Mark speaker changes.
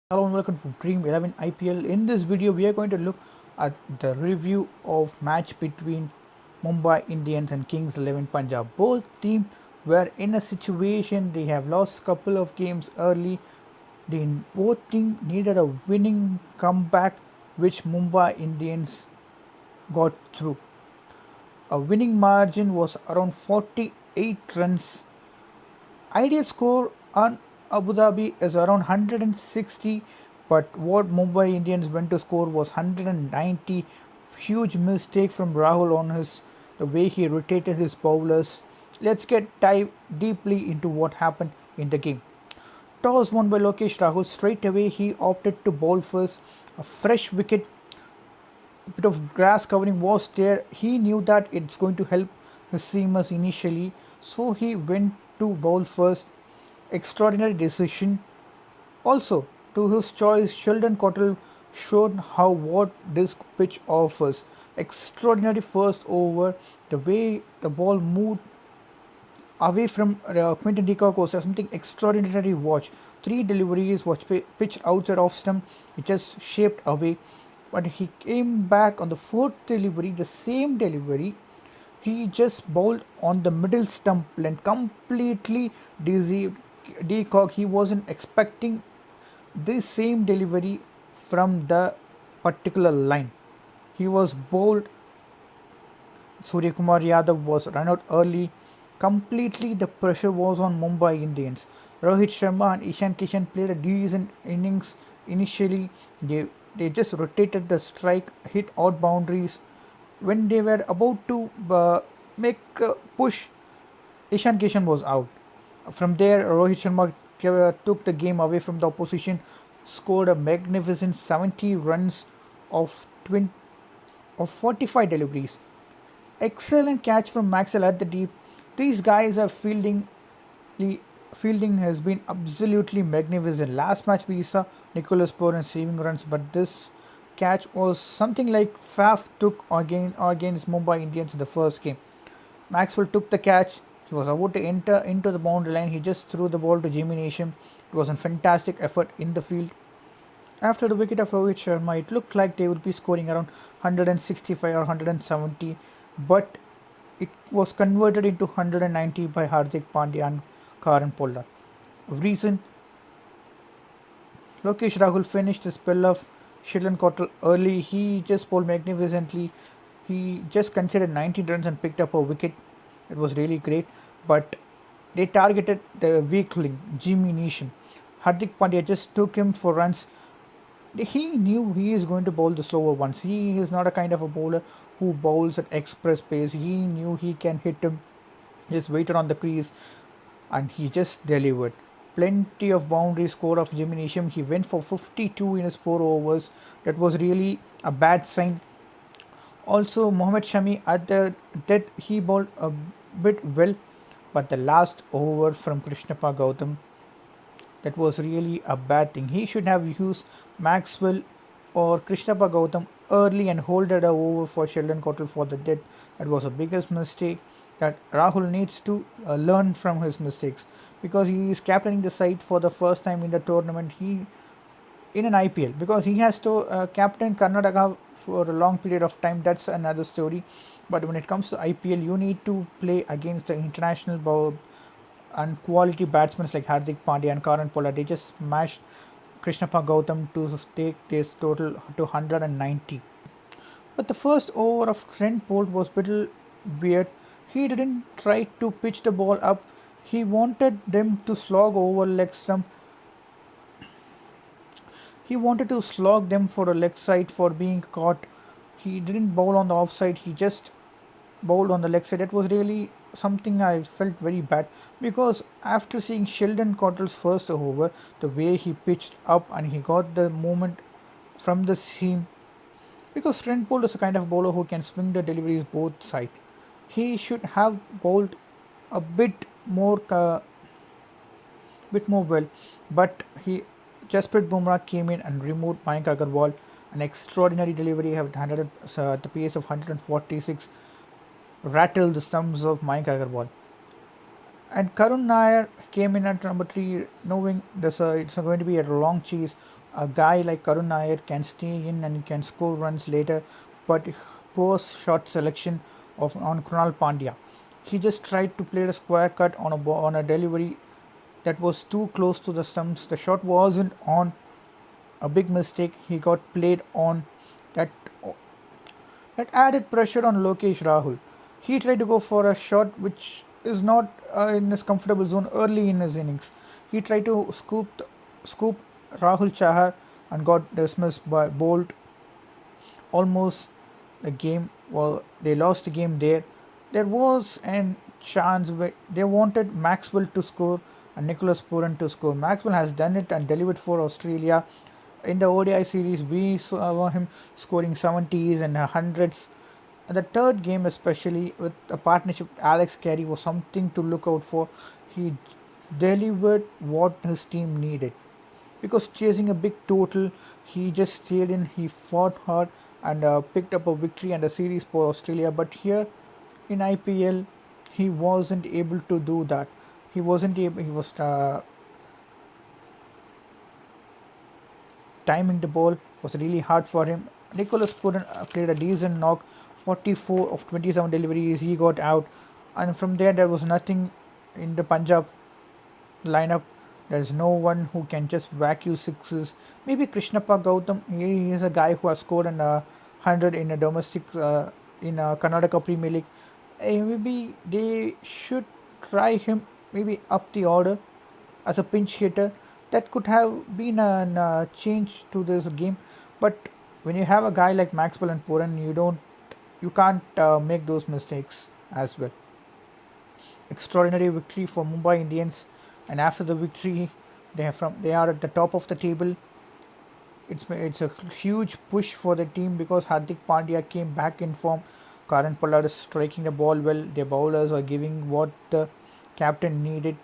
Speaker 1: Hello and welcome to Dream 11 IPL. In this video, we are going to look at the review of match between Mumbai Indians and Kings 11 Punjab. Both teams were in a situation they have lost couple of games early. Both teams needed a winning comeback, which Mumbai Indians got through. A winning margin was around 48 runs. Ideal score on Abu Dhabi is around 160, but what Mumbai Indians went to score was 190. Huge mistake from Rahul on the way he rotated his bowlers. Let's dive deeply into what happened in the game. Toss won by Lokesh Rahul. Straight away he opted to bowl first. A fresh wicket, bit of grass covering was there. He knew that it's going to help his seamers initially, so he went to bowl first. Extraordinary decision. Also, to his choice, Sheldon Cottle showed how what this pitch offers. Extraordinary first over. The way the ball moved away from Quinton de Kock was something extraordinary. Watch. Three deliveries was pitched outside off stump. It just shaped away. But he came back on the fourth delivery, the same delivery. He just bowled on the middle stump and completely deceived de Kock. He wasn't expecting this same delivery from the particular line. He was bowled. Surya Kumar Yadav was run out early. Completely the pressure was on Mumbai Indians. Rohit Sharma and Ishan Kishan played a decent innings initially. They just rotated the strike, hit out boundaries. When they were about to make a push, Ishan Kishan was out. From there, Rohit Sharma took the game away from the opposition, scored a magnificent 70 runs of 45 deliveries. Excellent catch from Maxwell at the deep. These guys are fielding has been absolutely magnificent. Last match we saw Nicholas Puran saving runs, but this catch was something like Faf took against Mumbai Indians in the first game. Maxwell took the catch. He was about to enter into the boundary line. He just threw the ball to Jimmy Neesham. It was a fantastic effort in the field. After the wicket of Rohit Sharma, it looked like they would be scoring around 165 or 170, but it was converted into 190 by Hardik Pandya and Karan Pollard. Reason: Lokesh Rahul finished the spell of Sheldon Cottle early. He just bowled magnificently. He just considered 19 runs and picked up a wicket. It was really great, but they targeted the weakling, Jimmy Neesham. Hardik Pandya just took him for runs. He knew he is going to bowl the slower ones. He is not a kind of a bowler who bowls at express pace. He knew he can hit him. Just waited on the crease and he just delivered. Plenty of boundary score of Jimmy Neesham. He went for 52 in his 4 overs. That was really a bad sign. Also, Mohammad Shami at the death, he bowled a bit well, but the last over from Krishnappa Gautam, that was really a bad thing. He should have used Maxwell or Krishnappa Gautam early and holded a over for Sheldon Cottle for the death. That was the biggest mistake that Rahul needs to learn from his mistakes, because he is captaining the side for the first time in the tournament. He in an IPL, because he has to captain Karnataka for a long period of time. That's another story. But when it comes to IPL, you need to play against the international and quality batsmen like Hardik Pandya and Karan Pollard. They just smashed Krishnappa Gautam to take this total to 190. But the first over of Trent Bolt was a little weird. He didn't try to pitch the ball up. He wanted them to slog over leg stump. He wanted to slog them for a leg side for being caught. He didn't bowl on the offside. He just bowled on the leg side. It was really something I felt very bad, because after seeing Sheldon Cottle's first over, the way he pitched up and he got the movement from the seam, because Trent Bolt is a kind of bowler who can swing the deliveries both sides. He should have bowled a bit more well, but Jasprit Bumrah came in and removed Mayank Agarwal. An extraordinary delivery at the pace of 146 rattled the stumps of Mayank Agarwal. And Karun Nair came in at number 3, knowing it's going to be a long chase. a guy like Karun Nair can stay in and can score runs later, but poor shot selection of on Krunal Pandya. He just tried to play a square cut on on a delivery that was too close to the stumps. The shot wasn't on, a big mistake. He got played on. That that added pressure on Lokesh Rahul. He tried to go for a shot which is not in his comfortable zone early in his innings. He tried to scoop Rahul Chahar and got dismissed by Bolt. Almost the game, well, they lost the game there. There was a chance where they wanted Maxwell to score and Nicholas Puran to score. Maxwell has done it and delivered for Australia. In the ODI series, we saw him scoring 70s and hundreds. And the third game, especially with a partnership with Alex Carey, was something to look out for. He delivered what his team needed. Because chasing a big total, he just stayed in, he fought hard and picked up a victory and a series for Australia. But here in IPL, he wasn't able to do that. He wasn't able, he was timing the ball was really hard for him. Nicholas Puran played a decent knock, 44 of 27 deliveries, he got out. And from there was nothing in the Punjab lineup. There's no one who can just whack you sixes. Maybe Krishnappa Gautam, he is a guy who has scored an 100 in a domestic, in a Karnataka Premier League. Maybe they should try him, maybe up the order as a pinch hitter. That could have been a change to this game. But when you have a guy like Maxwell and Puran, you can't make those mistakes as well. Extraordinary victory for Mumbai Indians, and after the victory, they are at the top of the table. It's a huge push for the team because Hardik Pandya came back in form. Karan Pollard is striking the ball well. Their bowlers are giving what the captain needed.